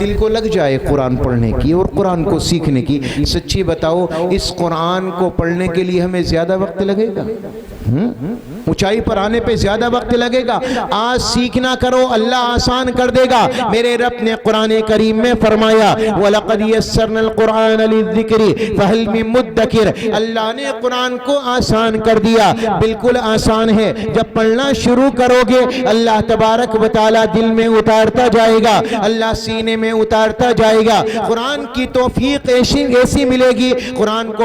دل کو لگ جائے قرآن پڑھنے کی اور قرآن کو سیکھنے کی، سچی بتاؤ اس قرآن کو پڑھنے کے لیے ہمیں زیادہ وقت لگے گا؟ اونچائی پر آنے پہ زیادہ وقت لگے گا؟ آج سیکھنا کرو، اللہ آسان کر دے گا۔ میرے رب نے قرآن کریم میں فرمایا وَلَقَدْ يَسَّرْنَا الْقُرْآنَ لِلذِّكْرِ فَهَلْ مِن مُدَّكِرٍ، اللہ نے قرآن کو آسان کر دیا، بالکل آسان ہے۔ جب پڑھنا شروع کرو گے اللہ تبارک و تعالی دل میں اتارتا جائے گا، اللہ سینے میں اتارتا جائے گا۔ قرآن کی توفیق ایسی ملے گی، قرآن کو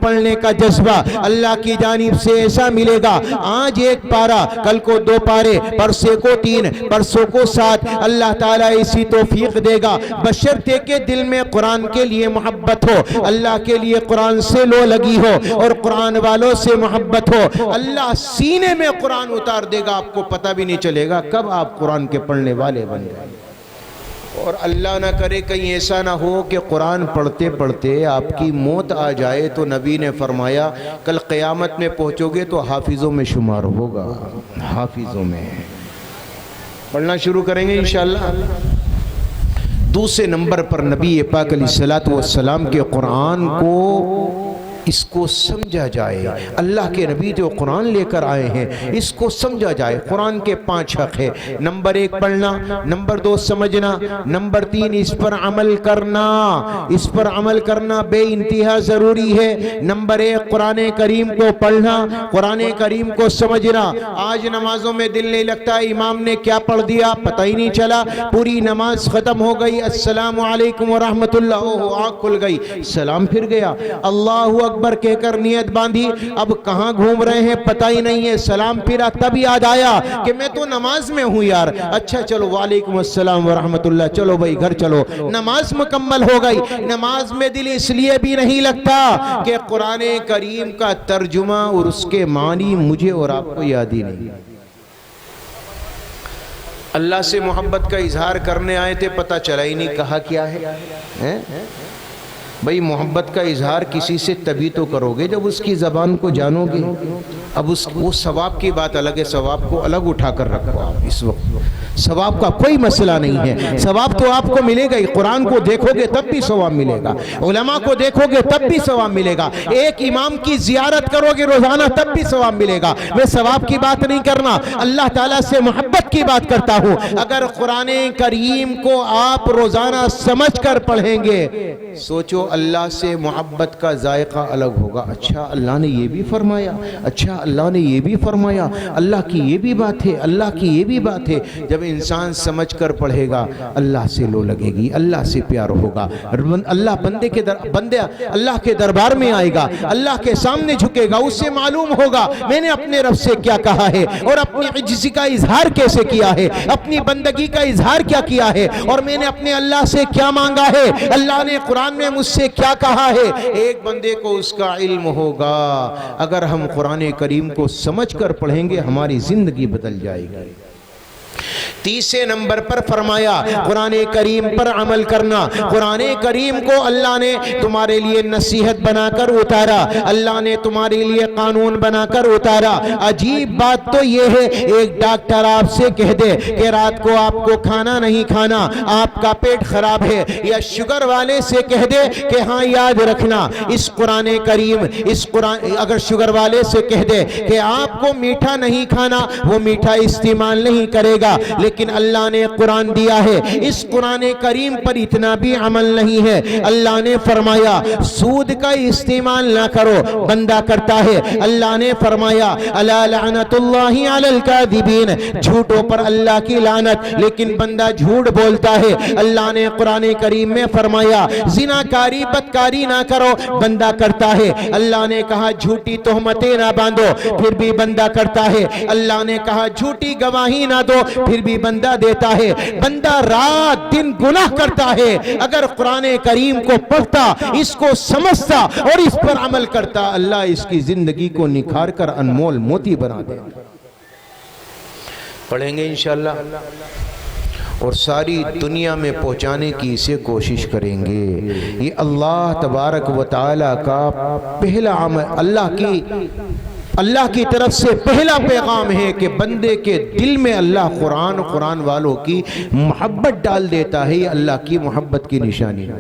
پڑھنے کا جذبہ اللہ کی جانب سے ایسا ملے گا۔ آج ایک پارہ، کل کو 2 پارے، پرسے کو 3، پرسوں کو 7، اللہ تعالیٰ اسی توفیق دے گا، بشرطے کہ دل میں قرآن کے لیے محبت ہو، اللہ کے لیے قرآن سے لو لگی ہو اور قرآن والوں سے محبت ہو۔ اللہ سینے میں قرآن اتار دے گا، آپ کو پتہ بھی نہیں چلے گا کب آپ قرآن کے پڑھنے والے بن جائیں۔ اور اللہ نہ کرے کہیں ایسا نہ ہو کہ قرآن پڑھتے پڑھتے آپ کی موت آ جائے تو نبی نے فرمایا کل قیامت میں پہنچو گے تو حافظوں میں شمار ہوگا، حافظوں میں۔ پڑھنا شروع کریں گے انشاءاللہ۔ دوسرے نمبر پر نبی پاک علیہ السلام کے قرآن کو اس کو سمجھا جائے۔ اللہ کے نبی جو قرآن لے کر آئے ہیں اس کو سمجھا جائے۔ قرآن کے 5 حق ہے، نمبر 1 پڑھنا، نمبر 2 سمجھنا، نمبر 3 اس پر عمل کرنا، اس پر عمل کرنا بے انتہا ضروری ہے۔ نمبر 1 قرآن کریم کو پڑھنا، قرآن کریم کو سمجھنا۔ آج نمازوں میں دل نہیں لگتا، امام نے کیا پڑھ دیا پتہ ہی نہیں چلا، پوری نماز ختم ہو گئی، السلام علیکم ورحمت اللہ، آنکھ کھل گئی، سلام پھر گیا، اللہ اکبر کہہ کر نیت باندھی، اب کہاں گھوم رہے ہیں پتہ ہی نہیں ہے، سلام پھرا تب یاد آیا کہ میں تو نماز میں ہوں یار، اچھا چلو وعلیکم السلام ورحمت اللہ، چلو بھائی گھر چلو، نماز مکمل ہو گئی۔ نماز میں دل اس لیے بھی نہیں لگتا کہ قرآن کریم کا ترجمہ اور اس کے معنی مجھے اور آپ کو یاد ہی نہیں۔ اللہ سے محبت کا اظہار کرنے آئے تھے، پتہ چلا ہی نہیں کہا کیا ہے۔ بھئی محبت کا اظہار کسی سے تبھی تو کرو گے جب اس کی زبان کو جانو گے۔ اب وہ ثواب کی بات الگ ہے، ثواب کو الگ اٹھا کر رکھو آپ اس وقت، ثواب کا کوئی مسئلہ نہیں ہے، ثواب تو آپ کو ملے گا ہی، قرآن کو دیکھو گے تب بھی ثواب ملے گا، علماء کو دیکھو گے تب بھی ثواب ملے گا، ایک امام کی زیارت کرو گے روزانہ تب بھی ثواب ملے گا۔ میں ثواب کی بات نہیں کرنا، اللہ تعالیٰ سے محبت کی بات کرتا ہوں۔ اگر قرآن کریم کو آپ روزانہ سمجھ کر پڑھیں گے، سوچو اللہ سے محبت کا ذائقہ الگ ہوگا۔ اچھا اللہ نے یہ بھی فرمایا، اچھا اللہ نے یہ بھی فرمایا، اللہ کی یہ بھی بات ہے، اللہ کی یہ بھی بات ہے۔ جب انسان سمجھ کر پڑھے گا اللہ سے لو لگے گی، اللہ سے پیار ہوگا، اللہ اللہ کے دربار میں آئے گا، اللہ کے سامنے جھکے گا، اس سے معلوم ہوگا میں نے اپنے رب سے کیا کہا ہے اور اپنی عجزی کا اظہار کیسے کیا ہے، اپنی بندگی کا اظہار کیا کیا ہے اور میں نے اپنے اللہ سے کیا مانگا ہے، اللہ نے قرآن میں مجھ سے کیا کہا ہے۔ ایک بندے کو اس کا علم ہوگا۔ اگر ہم قرآن کریم کو سمجھ کر پڑھیں گے ہماری زندگی بدل جائے گی۔ تیسرے نمبر پر فرمایا قرآن کریم پر عمل کرنا۔ قرآن کریم کو اللہ نے تمہارے لیے نصیحت بنا کر اتارا، اللہ نے تمہارے لیے قانون بنا کر اتارا۔ عجیب بات تو یہ ہے، ایک ڈاکٹر آپ سے کہہ دے کہ رات کو آپ کو کھانا نہیں کھانا، آپ کا پیٹ خراب ہے، یا شوگر والے سے کہہ دے کہ ہاں یاد رکھنا اس قرآن کریم، اگر شوگر والے سے کہہ دے کہ آپ کو میٹھا نہیں کھانا، وہ میٹھا استعمال نہیں کرے گا، لیکن اللہ نے قرآن دیا ہے، اس قرآن کریم پر اتنا بھی عمل نہیں ہے۔ اللہ نے فرمایا سود کا استعمال نہ کرو، بندہ کرتا ہے۔ اللہ نے فرمایا الا لعنت اللہ علی الکاذبین، جھوٹوں پر اللہ کی لعنت، لیکن بندہ جھوٹ بولتا ہے۔ اللہ نے قرآن کریم میں فرمایا زناکاری بدکاری نہ کرو، بندہ کرتا ہے۔ اللہ نے کہا جھوٹی تہمتیں نہ باندھو، پھر بھی بندہ کرتا ہے۔ اللہ نے کہا جھوٹی گواہی نہ دو، پھر بھی بندہ دیتا ہے۔ بندہ رات دن گناہ کرتا ہے، اگر قرآن کریم کو پڑھتا، اس کو سمجھتا اور اس پر عمل کرتا، اللہ اس کی زندگی کو نکھار کر انمول موتی بنا دے۔ پڑھیں گے انشاءاللہ اور ساری دنیا میں پہنچانے کی اسے کوشش کریں گے۔ یہ اللہ تبارک و تعالی کا پہلا عمل، اللہ کی طرف سے پہلا پیغام ہے کہ بندے کے دل میں اللہ قرآن والوں کی محبت ڈال دیتا ہے، یہ اللہ کی محبت کی نشانی ہے۔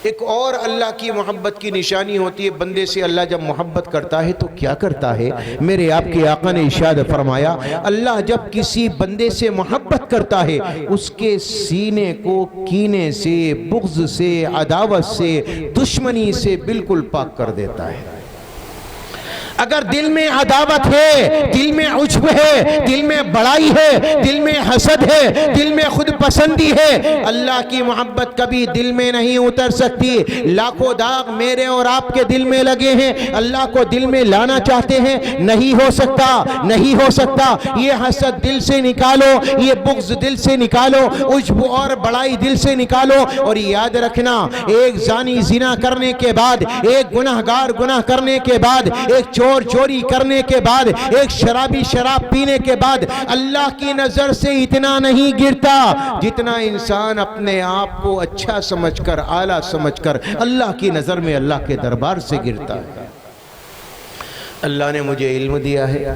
ایک اور اللہ کی محبت کی نشانی ہوتی ہے، بندے سے اللہ جب محبت کرتا ہے تو کیا کرتا ہے؟ میرے آپ کے آقا نے ارشاد فرمایا، اللہ جب کسی بندے سے محبت کرتا ہے اس کے سینے کو کینے سے، بغض سے، عداوت سے، دشمنی سے بالکل پاک کر دیتا ہے۔ اگر دل میں عداوت ہے، دل میں عجب ہے، دل میں بڑائی ہے، دل میں حسد ہے، دل میں خود پسندی ہے، اللہ کی محبت کبھی دل میں نہیں اتر سکتی۔ لاکھوں داغ میرے اور آپ کے دل میں لگے ہیں، اللہ کو دل میں لانا چاہتے ہیں، نہیں ہو سکتا، نہیں ہو سکتا۔ یہ حسد دل سے نکالو، یہ بغض دل سے نکالو، عجب اور بڑائی دل سے نکالو، اور یاد رکھنا ایک زانی زنا کرنے کے بعد، ایک گناہگار گناہ کرنے کے بعد، ایک چور چوری کرنے کے بعد، ایک شرابی شراب پینے کے بعد اللہ کی نظر سے اتنا نہیں گرتا جتنا انسان اپنے آپ کو اچھا سمجھ کر، اعلیٰ سمجھ کر اللہ کی نظر میں اللہ کے دربار سے گرتا ہے۔ اللہ نے مجھے علم دیا ہے،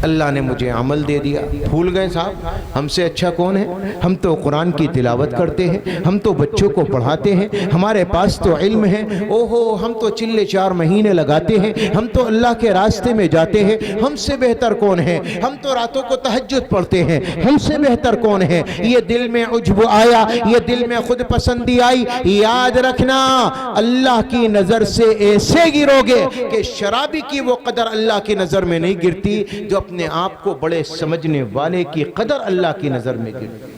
اللہ نے مجھے عمل دے دیا، بھول گئے صاحب ہم سے اچھا کون ہے؟ ہم تو قرآن کی تلاوت کرتے ہیں، ہم تو بچوں کو پڑھاتے ہیں، ہمارے پاس تو علم ہے، اوہو ہم تو چلے 4 مہینے لگاتے ہیں، ہم تو اللہ کے راستے میں جاتے ہیں، ہم سے بہتر کون ہے؟ ہم تو راتوں کو تہجد پڑھتے ہیں، ہم سے بہتر کون ہے؟ یہ دل میں عجب آیا، یہ دل میں خود پسندی آئی، یاد رکھنا اللہ کی نظر سے ایسے گرو گے کہ شرابی کی وہ قدر اللہ کی نظر میں نہیں گرتی جو اپنے آپ کو بڑے سمجھنے والے کی قدر اللہ کی نظر میں گرتی۔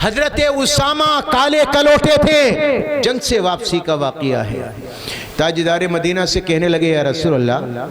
حضرت اسامہ کالے کلوٹے تھے، جنگ سے واپسی کا واقعہ ہے، تاجدار مدینہ سے کہنے لگے یا رسول اللہ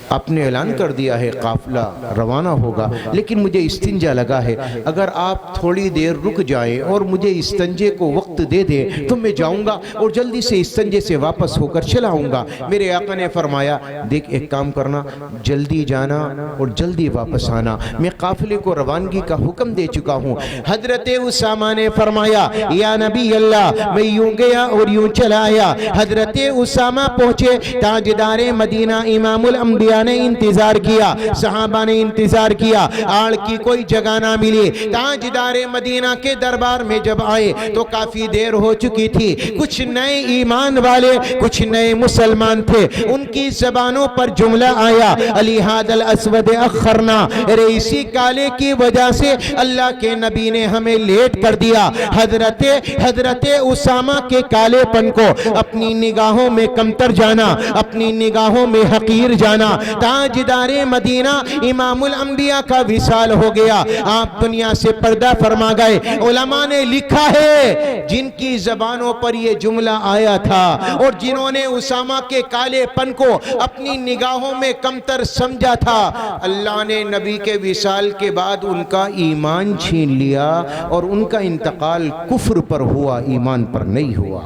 آپ نے اعلان کر دیا ہے قافلہ روانہ ہوگا، لیکن مجھے استنجا لگا ہے، اگر آپ تھوڑی دیر رک جائیں اور مجھے استنجے کو وقت دے دیں تو میں جاؤں گا اور جلدی سے استنجے سے واپس ہو کر چلا آؤں گا۔ میرے آقا نے فرمایا دیکھ ایک کام کرنا، جلدی جانا اور جلدی واپس آنا، میں قافلے کو روانگی کا حکم دے چکا ہوں۔ حضرت اسامہ نے فرمایا یا نبی اللہ میں یوں گیا اور یوں چلا آیا۔ حضرت اسامہ پہنچے، تاجدار مدینہ امام الانبیاء نے انتظار کیا، صحابہ نے انتظار کیا، آڑ کی کوئی جگہ نہ ملی۔ تاجدار مدینہ کے دربار میں جب آئے تو کافی دیر ہو چکی تھی، کچھ نئے ایمان والے، کچھ نئے مسلمان تھے، ان کی زبانوں پر جملہ آیا علی ھذا الاسود اخرنا، ارے اسی کالے کی وجہ سے اللہ کے نبی نے ہمیں لیٹ کر دیا۔ حضرت اسامہ کے کالے پن کو اپنی نگاہوں میں کمتر جانا، اپنی نگاہوں میں حقیر جانا۔ تاجدار مدینہ امام الانبیاء کا وصال ہو گیا، آپ دنیا سے پردہ فرما گئے۔ علماء نے لکھا ہے جن کی زبانوں پر یہ جملہ آیا تھا اور جنہوں نے اسامہ کے کالے پن کو اپنی نگاہوں میں کمتر سمجھا تھا، اللہ نے نبی کے وصال کے بعد ان کا ایمان چھین لیا اور ان کا انتقال کفر پر ہوا، ایمان پر نہیں ہوا۔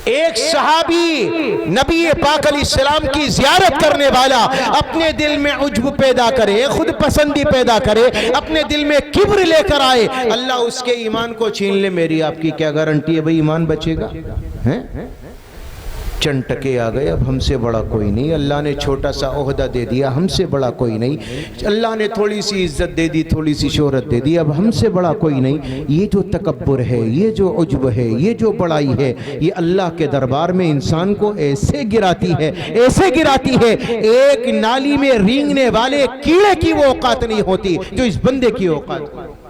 ایک صحابی نبی پاک علیہ السلام کی زیارت کرنے والا اپنے دل میں عجب پیدا کرے، خود پسندی پیدا کرے، اپنے دل میں کبر لے کر آئے، اللہ اس کے ایمان کو چھین لے، میری آپ کی کیا گارنٹی ہے بھئی ایمان بچے گا؟ چند ٹکے آ گئے، اب ہم سے بڑا کوئی نہیں، اللہ نے چھوٹا سا عہدہ دے دیا، ہم سے بڑا کوئی نہیں، اللہ نے تھوڑی سی عزت دے دی، تھوڑی سی شہرت دے دی، اب ہم سے بڑا کوئی نہیں۔ یہ جو تکبر ہے، یہ جو عجب ہے، یہ جو بڑائی ہے، یہ اللہ کے دربار میں انسان کو ایسے گراتی ہے، ایسے گراتی ہے، ایک نالی میں رینگنے والے کیڑے کی وہ اوقات نہیں ہوتی جو اس بندے کی اوقات ہوتی۔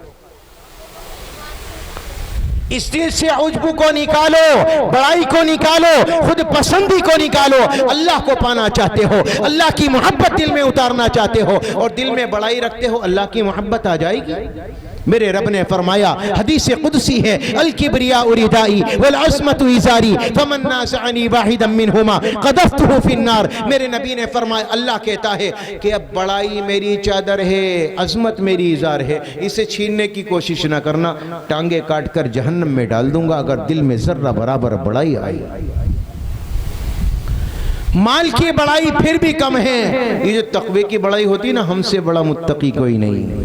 اس دل سے عجب کو نکالو، بڑائی کو نکالو، خود پسندی کو نکالو۔ اللہ کو پانا چاہتے ہو، اللہ کی محبت دل میں اتارنا چاہتے ہو اور دل میں بڑائی رکھتے ہو، اللہ کی محبت آ جائے گی۔ میرے رب نے فرمایا، حدیث قدسی ہے، الکبریاء ردائی والعصمت ازاری فمن نازعنی واحدا منہما قذفتہ فی النار۔ میرے نبی نے فرمایا، اللہ کہتا ہے کہ اب بڑائی میری چادر ہے، عظمت میری ازار ہے، اسے چھیننے کی کوشش نہ کرنا، ٹانگیں کاٹ کر جہنم میں ڈال دوں گا اگر دل میں ذرہ برابر بڑائی آئی۔ مال کی بڑائی پھر بھی کم ہے، یہ جو تقوی کی بڑائی ہوتی نا، ہم سے بڑا متقی کوئی نہیں،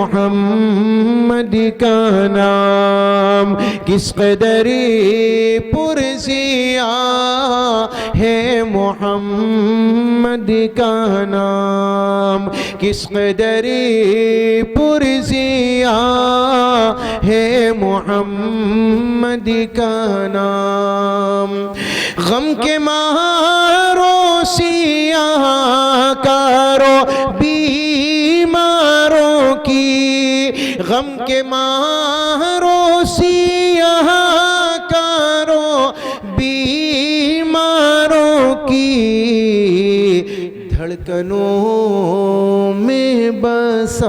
محمد کا نام کس قدر پرزیا ہے محمد کا نام کس قدر پرزیا ہے محمد کا نام غم کے مارو سیاہ کارو بیماروں کی غم کے مارو سیاہ کارو بیماروں کی دھڑکنوں میں بسا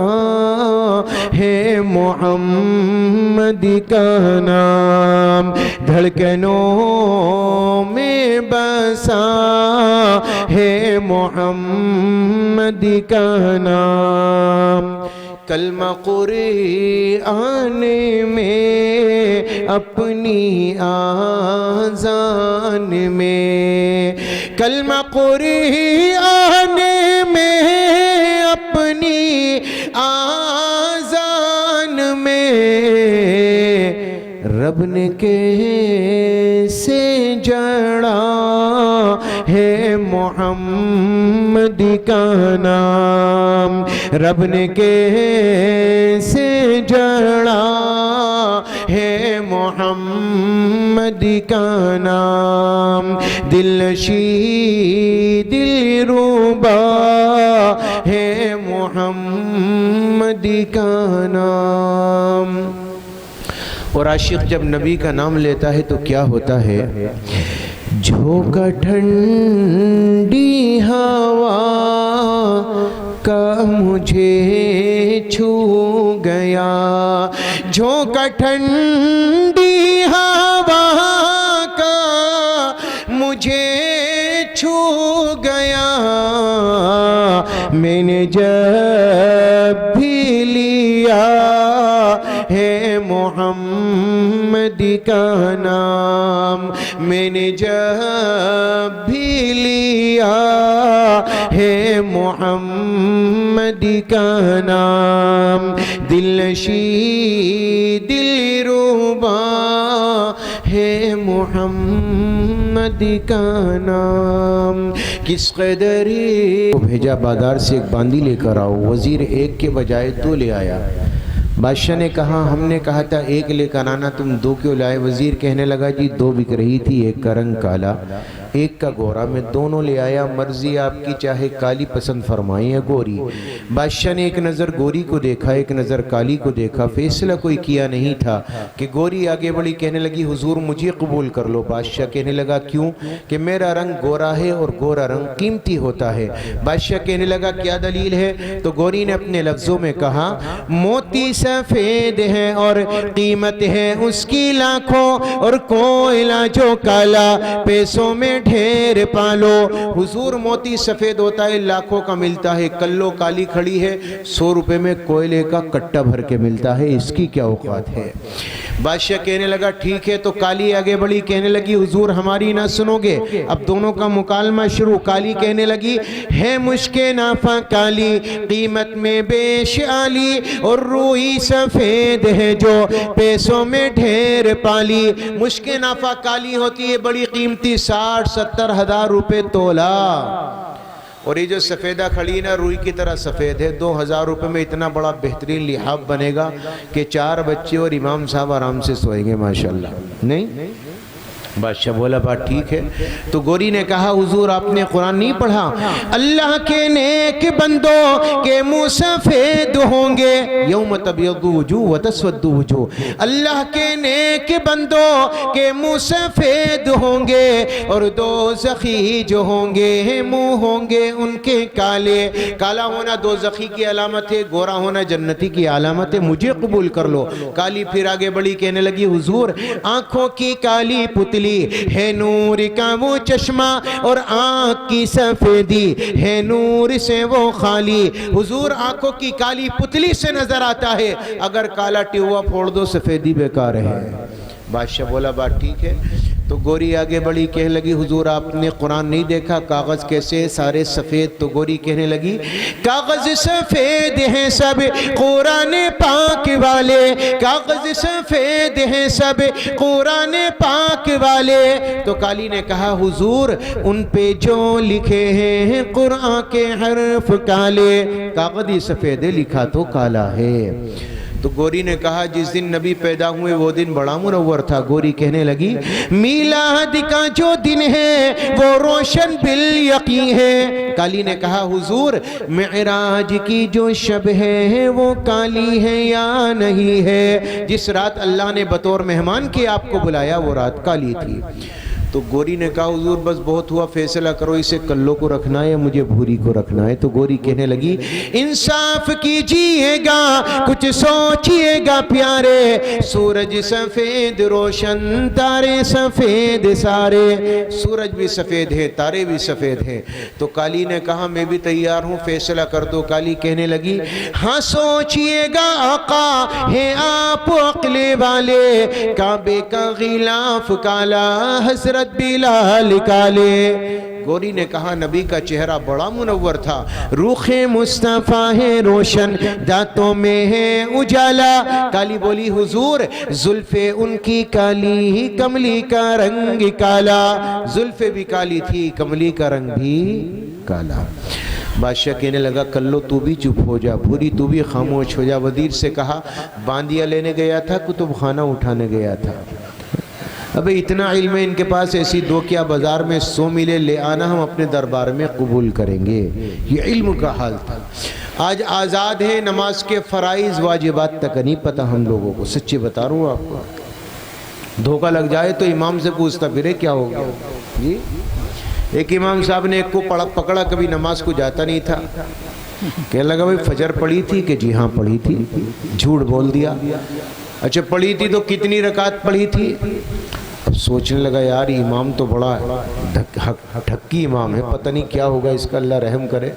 ہے محمد کا نام دھڑکنوں میں بسا ہے محمد کا نام کلمہ قرآن میں اپنی آذان میں کلمہ قرآن میں اپنی آذان میں رب نے کیسے جڑا ہے محمد کا نام رب نے کیسے جڑا ہے محمد کا نام دل نشی دل روبا ہے محمد کا نام اور عاشق جب نبی کا نام لیتا ہے تو کیا ہوتا ہے جھونکا ٹھنڈی ہوا کا مجھے چھو گیا جھونکا ٹھنڈی ہوا کا مجھے چھو گیا میں نے جب بھی لیا ہے محمد کا نام میں نے جب بھی لیا ہے محمد کا نام دل نشی دل روبا ہے محمد کا نام کس قدر بھیجا بازار سے ایک باندی لے کر آؤ وزیر ایک کے بجائے دو لے آیا بادشاہ نے کہا ہم نے کہا تھا ایک لے کر آنا تم دو کیوں لائے وزیر کہنے لگا جی دو بک رہی تھی ایک کا رنگ کالا ایک کا گورا میں دونوں لے آیا مرضی آپ کی چاہے کالی پسند فرمائیں یا گوری بادشاہ نے ایک نظر گوری کو دیکھا ایک نظر کالی کو دیکھا فیصلہ کوئی کیا نہیں تھا کہ گوری آگے بڑھی کہنے لگی حضور مجھے قبول کر لو بادشاہ کہنے لگا کیوں کہ میرا رنگ گورا ہے اور گورا رنگ قیمتی ہوتا ہے بادشاہ کہنے لگا کیا دلیل ہے تو گوری نے اپنے لفظوں میں کہا موتی سفید ہے اور قیمت ہے اس کی لاکھوں اور کوئلہ جو کالا پیسوں میں ڈھیر پالو حضور موتی سفید ہوتا ہے لاکھوں کا ملتا ہے کلو کالی کھڑی ہے 100 روپے میں کوئلے کا کٹا بھر کے ملتا ہے اس کی کیا اوقات ہے بادشاہ کہنے لگا ٹھیک ہے تو کالی آگے بڑھی کہنے لگی حضور ہماری نہ سنو گے اب دونوں کا مکالمہ شروع کالی کہنے لگی ہے مشک نافع کالی قیمت میں بیش عالی اور روئی سفید ہے جو پیسوں میں ڈھیر پالی مشک نافع کالی ہوتی ہے بڑی قیمتی 60-70 ہزار روپے تولا اور یہ جو سفیدہ کھڑی نا روئی کی طرح سفید ہے 2000 روپے میں اتنا بڑا بہترین لحاف بنے گا کہ 4 بچے اور امام صاحب آرام سے سوئیں گے ماشاءاللہ نہیں بادشاہ بولا بات ٹھیک ہے تو گوری نے کہا حضور آپ نے قرآن نہیں پڑھا اللہ کے نیک بندوں کے منہ سفید ہوں گے یوم تبیض وجوہ وتسود وجوہ اللہ کے نیک بندوں کے منہ سفید ہوں گے اور دوزخی جو ہوں گے منہ ہوں گے ان کے کالے کالا ہونا دوزخی کی علامت ہے گورا ہونا جنتی کی علامت ہے مجھے قبول کر لو کالی پھر آگے بڑھی کہنے لگی حضور آنکھوں کی کالی پتلی ہے نور کا وہ چشمہ اور آنکھ کی سفیدی ہے نور سے وہ خالی حضور آنکھوں کی کالی پتلی سے نظر آتا ہے اگر کالا ٹیوا پھوڑ دو سفیدی بیکار ہے بادشاہ بولا بات ٹھیک ہے تو گوری آگے بڑی کہنے لگی حضور آپ نے قرآن نہیں دیکھا کاغذ کیسے سارے سفید؟ تو گوری کہنے لگی کاغذ سفید ہیں سب قرآن پاک والے، کاغذ سفید ہیں سب قرآن پاک والے۔ تو کالی نے کہا حضور ان پہ جو لکھے ہیں قرآن کے حرف کالے، کاغذ ہی سفید ہے لکھا تو کالا ہے۔ تو گوری نے کہا جس دن نبی پیدا ہوئے وہ دن بڑا منور تھا۔ گوری کہنے لگی میلاد کا جو دن ہے وہ روشن بالیقین ہے۔ کالی نے کہا حضور معراج کی جو شب ہے وہ کالی ہے یا نہیں ہے؟ جس رات اللہ نے بطور مہمان کے آپ کو بلایا وہ رات کالی تھی۔ تو گوری نے کہا حضور بس بہت ہوا، فیصلہ کرو اسے کلو کو رکھنا ہے یا مجھے بھوری کو رکھنا ہے؟ تو گوری کہنے لگی انصاف کیجیے گا، کچھ سوچیے گا پیارے، سورج سفید روشن تارے سفید سارے، سورج بھی سفید ہے تارے بھی سفید ہیں۔ تو کالی نے کہا میں بھی تیار ہوں، فیصلہ کر دو۔ کالی کہنے لگی ہاں سوچیے گا آقا ہیں آپ عقل والے، کعبے کا غلاف کالا حضرت بلال کالے۔ گوری نے کہا نبی کا چہرہ بڑا منور تھا، روخ مصطفیٰ ہے روشن، دانتوں میں ہے اجالا۔ کالی بولی حضور زلفیں ان کی کالی، کملی کا رنگ کالا، زلفیں بھی کالی تھی کملی کا رنگ بھی کالا۔ بادشاہ کہنے لگا کلو تو بھی چپ ہو جا، بھوری تو بھی خاموش ہو جا۔ وزیر سے کہا باندیا لینے گیا تھا کتب خانہ اٹھانے گیا تھا؟ ابھی اتنا علم ہے ان کے پاس، ایسی دو کیا بازار میں 100 ملے لے آنا ہم اپنے دربار میں قبول کریں گے۔ یہ علم کا حال تھا۔ آج آزاد ہے، نماز کے فرائض واجبات تک نہیں پتہ ہم لوگوں کو، سچی بتا رہا ہوں آپ کو۔ دھوکہ لگ جائے تو امام سے پوچھتا پھرے کیا ہو گیا جی۔ ایک امام صاحب نے ایک کو پکڑا، کبھی نماز کو جاتا نہیں تھا، کہنے لگا بھائی فجر پڑھی تھی کہ جی ہاں پڑھی تھی، جھوٹ بول دیا۔ اچھا پڑھی تھی تو کتنی رکعت پڑھی تھی؟ اب سوچنے لگا یار امام تو بڑا ڈھکی امام ہے، پتہ نہیں کیا ہوگا اس کا، اللہ رحم کرے۔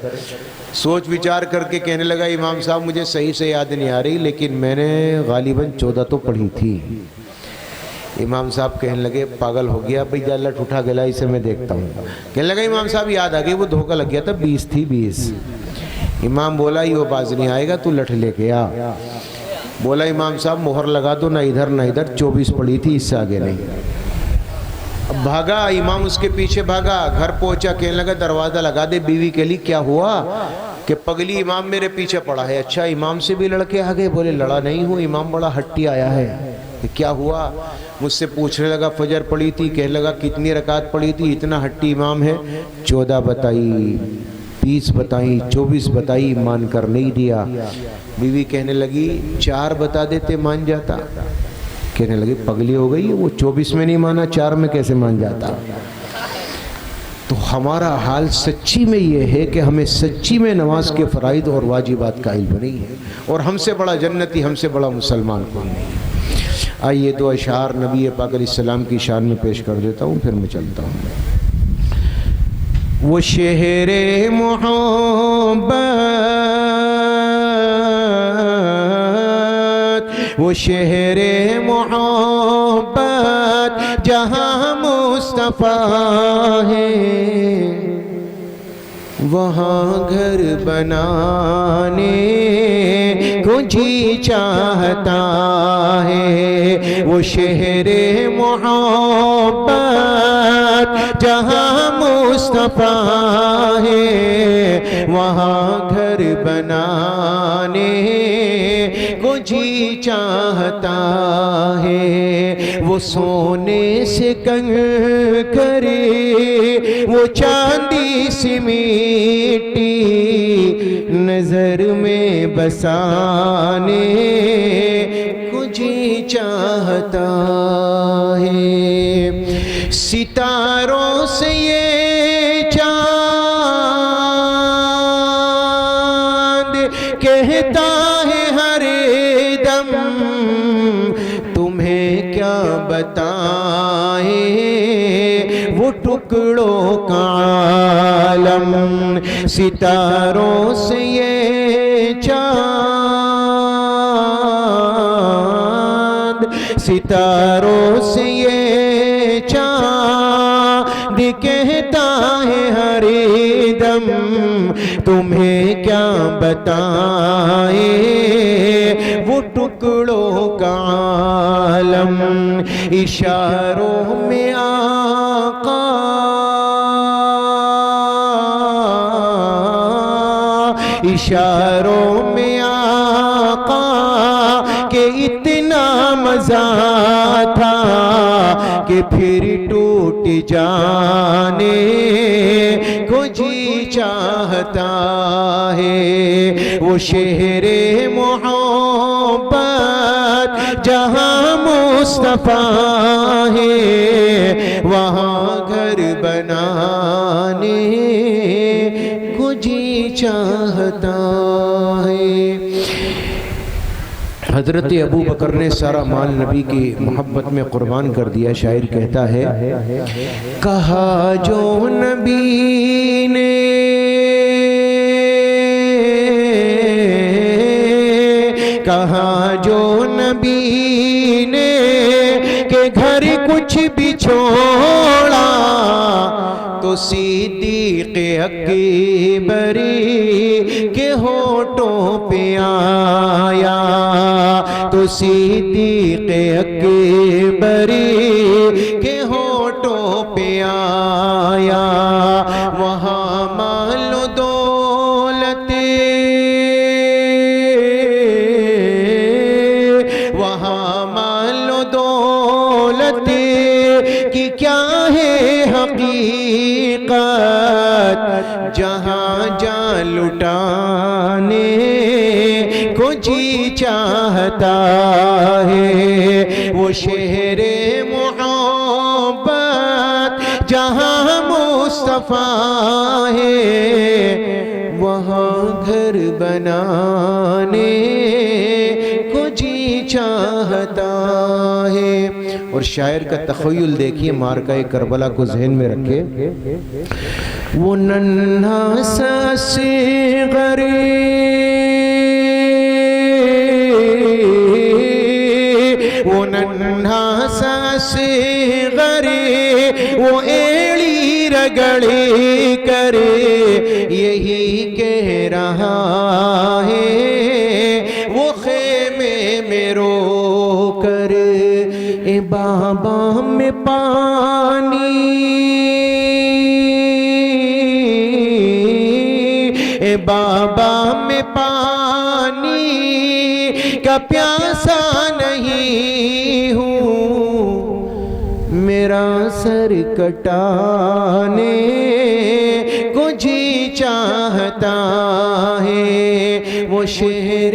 سوچ وچار کر کے کہنے لگا امام صاحب مجھے صحیح سے یاد نہیں آ رہی لیکن میں نے غالباً 14 تو پڑھی تھی۔ امام صاحب کہنے لگے پاگل ہو گیا بھئی جا لٹ اٹھا گلا اسے میں دیکھتا ہوں۔ کہنے لگا امام صاحب یاد آ گئی وہ دھوکہ لگ گیا تھا، 20 تھی 20۔ امام بولا یہ وہ باز نہیں آئے گا تو لٹ لے کے آ۔ بولا امام صاحب مہر لگا دو، نہ ادھر نہ ادھر، 24 پڑھی تھی اس سے آگے نہیں۔ اب بھاگا امام اس کے پیچھے بھاگا، گھر پہنچا کہنے لگا دروازہ لگا دے بیوی کے لیے۔ کیا ہوا؟ کہ پگلی امام میرے پیچھے پڑا ہے۔ اچھا امام سے بھی لڑکے آگے؟ بولے لڑا نہیں ہوں، امام بڑا ہٹی آیا ہے۔ کیا ہوا؟ مجھ سے پوچھنے لگا فجر پڑھی تھی، کہنے لگا کتنی رکعت پڑھی تھی؟ اتنا ہٹی امام ہے، 14 بتائی، 20 بتائی، 24 بتائی، مان کر نہیں دیا۔ بیوی کہنے لگی 4 بتا دیتے مان جاتا۔ کہنے لگی پگلی ہو گئی، وہ 24 میں نہیں مانا 4 میں کیسے مان جاتا؟ تو ہمارا حال سچی میں یہ ہے کہ ہمیں سچی میں نماز کے فرائض اور واجبات کا علم نہیں ہے، اور ہم سے بڑا جنتی، ہم سے بڑا مسلمان کوئی نہیں ہے۔ آئیے 2 اشعار نبی پاک علیہ السلام کی شان میں پیش کر دیتا ہوں، پھر میں چلتا ہوں۔ وہ شہر محبت، وہ شہر محبت جہاں مصطفیٰ ہے، وہاں گھر بنانے کو جی چاہتا ہے۔ وہ شہر محبت جہاں مصطفیٰ ہے، وہاں گھر بنانے کو جی چاہتا ہے۔ وہ سونے سے کنکرے، وہ چاندی سی مٹی نظر میں بسانے کو جی چاہتا ہے۔ ستاروں سے یہ چاند کہتا ہے ہر دم، تمہیں کیا بتائیں وہ ٹکڑوں کا عالم۔ ستاروں سے یہ چاند، ستاروں سے یہ چاند یہ کہتا ہے ہر دم تمہیں کیا بتائے وہ ٹکڑوں کا عالم اشاروں میں آقا اشاروں میں آقا کہ اتنا مزہ تھا کہ پھر ٹوٹ جانے کو جی چاہتا ہے وہ شہر محبت جہاں مصطفیٰ ہے وہاں گھر بنانے کو جی چاہتا ہے۔ حضرت ابو بکر نے سارا مال نبی کی محبت میں قربان کر دیا۔ شاعر کہتا ہے کہا جو نبی نے کہا جو نبی نے کہ گھر کچھ بھی چھوڑا تو صدیق اکبر کے ہونٹوں پہ آیا تو صدیق اکبر کے ہونٹوں پہ آیا وہاں مال و دولت وہاں مال و دولت کی کیا ہے حقیقت جہاں جان لٹانے کو جی چاہتا ہے وہ شہر محبت جہاں مصطفیٰ ہے وہاں گھر بنانے کو جی چاہتا ہے۔ اور شاعر کا تخیل دیکھیے مارکہ کربلا کو ذہن میں رکھے وہ ننھا سا اصغر وہ ننھا سا اصغر وہ ایڑی رگڑی کرے یہی کہہ رہا ہے وہ خیمے میں رو کر اے بابا میں پانی اے بابا میں پانی کا پیاسا نہیں ہوں میرا سر کٹانے کو جی چاہتا ہے وہ شہر